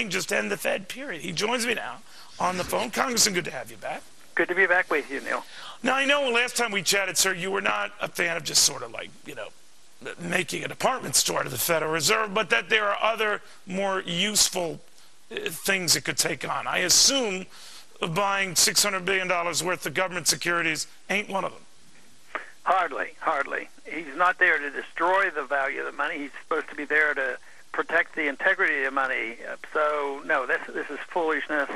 just end the Fed, period. He joins me now on the phone. Congressman, good to have you back. Good to be back with you, Neil. Now, I know last time we chatted, sir, you were not a fan of just sort of like, making a department store out of the Federal Reserve, but that there are other more useful things it could take on. I assume buying $600 billion worth of government securities ain't one of them. Hardly. He's not there to destroy the value of the money. He's supposed to be there to protect the integrity of the money. So, no, this is foolishness.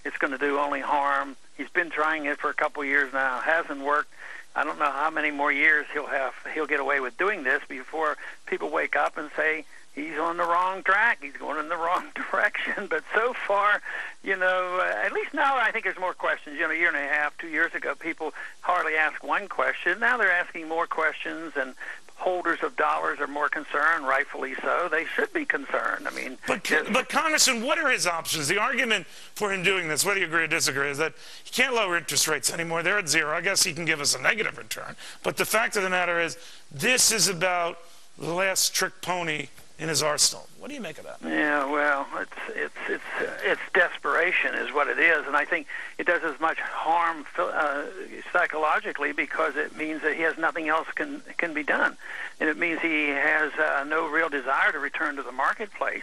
It's going to do only harm. He's been trying it for a couple of years now. It hasn't worked. I don't know how many more years he'll get away with doing this before people wake up and say he's on the wrong track. He's going in the wrong direction. But so far, at least now I think there's more questions. A year and a half, 2 years ago, people hardly asked one question. Now they're asking more questions, and holders of dollars are more concerned, rightfully so. They should be concerned. But Congressman, what are his options? The argument for him doing this, whether you agree or disagree, is that he can't lower interest rates anymore. They're at zero. I guess he can give us a negative return. But the fact of the matter is, this is about the last trick pony in his arsenal. What do you make of that? Yeah, well, it's desperation is what it is, and I think it does as much harm psychologically because it means that he has nothing else can be done, and it means he has no real desire to return to the marketplace.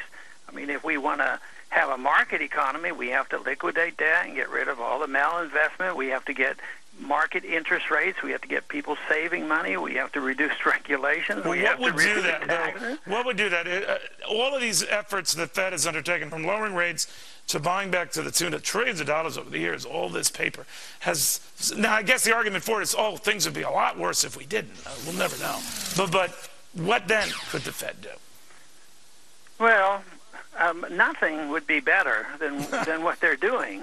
If we want to have a market economy, we have to liquidate debt and get rid of all the malinvestment. We have to get market interest rates. We have to get people saving money. We have to reduce regulations. Well, what would do that, though? What would do that? All of these efforts the Fed has undertaken, from lowering rates to buying back to the tune of trillions of dollars over the years, all this paper has... Now, I guess the argument for it is, things would be a lot worse if we didn't. We'll never know. But what then could the Fed do? Well, nothing would be better than what they're doing.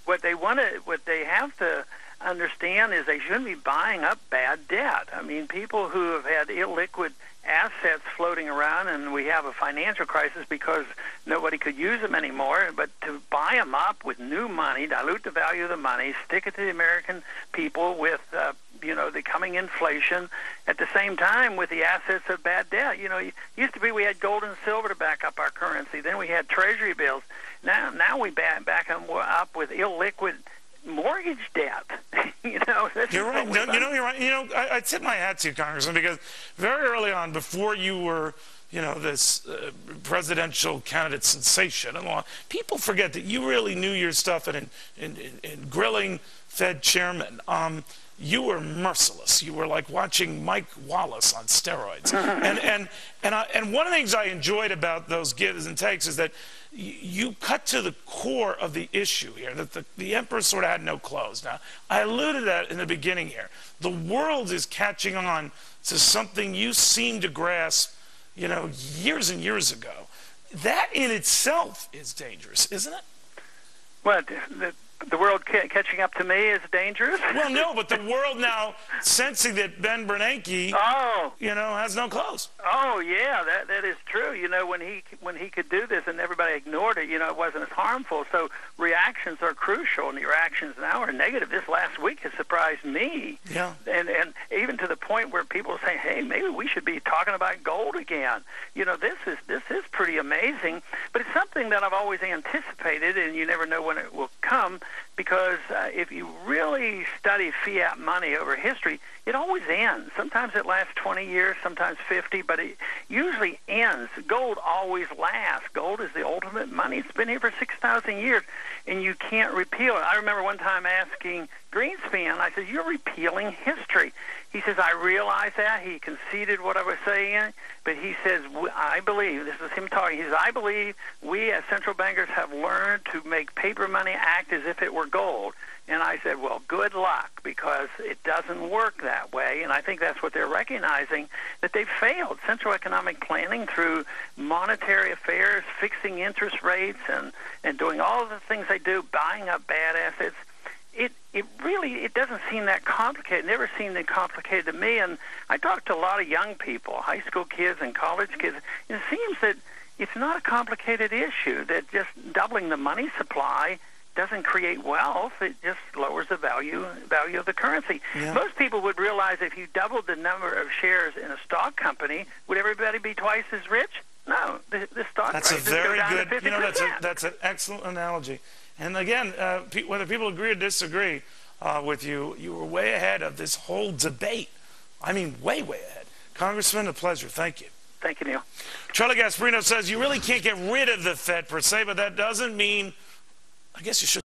What they have to understand is they shouldn't be buying up bad debt. People who have had illiquid assets floating around, and we have a financial crisis because nobody could use them anymore, but to buy them up with new money, dilute the value of the money, stick it to the American people with the coming inflation, at the same time with the assets of bad debt. It used to be we had gold and silver to back up our currency. Then we had treasury bills. Now we back them up with illiquid mortgage debt. You're right. You're right. I tip my hat to you, Congressman, because very early on, before you were, this presidential candidate sensation and all, people forget that you really knew your stuff in grilling Fed chairmen. You were merciless. You were like watching Mike Wallace on steroids. And one of the things I enjoyed about those gives and takes is that you cut to the core of the issue here, that the emperor sort of had no clothes. Now, I alluded to that in the beginning here. The world is catching on to something you seemed to grasp, years and years ago. That in itself is dangerous, isn't it? Well, the world catching up to me is dangerous? Well, no, but the world now sensing that Ben Bernanke, has no clothes. Oh, yeah, that is true. When he could do this and everybody ignored it, it wasn't as harmful. So reactions are crucial, and the reactions now are negative. This last week has surprised me. Yeah. And even to the point where people are saying, hey, maybe we should be talking about gold again. This is pretty amazing, but it's something that I've always anticipated, and you never know when it will come. Because if you really study fiat money over history, it always ends. Sometimes it lasts 20 years, sometimes 50, but it usually ends. Gold always lasts. Gold is the ultimate money. It's been here for 6,000 years, and you can't repeal it. I remember one time asking Greenspan, I said, you're repealing history. He says, I realize that. He conceded what I was saying, but he says, I believe, this is him talking, he says, I believe we as central bankers have learned to make paper money act as if it were gold. And I said, well, good luck, because it doesn't work that way. And I think that's what they're recognizing, that they've failed. Central economic planning through monetary affairs, fixing interest rates, and doing all of the things they do, buying up bad assets. It doesn't seem that complicated. It never seemed that complicated to me. And I talked to a lot of young people, high school kids and college kids. And it seems that it's not a complicated issue, that just doubling the money supply doesn't create wealth. It just lowers the value of the currency. Yeah. Most people would realize if you doubled the number of shares in a stock company, would everybody be twice as rich? No, the stock That's a prices go very down to good, 50%. that's an excellent analogy. And again, whether people agree or disagree with you, you were way ahead of this whole debate. I mean, way, way ahead. Congressman, a pleasure. Thank you. Thank you, Neil. Charlie Gasparino says you really can't get rid of the Fed per se, but that doesn't mean, I guess you shouldn't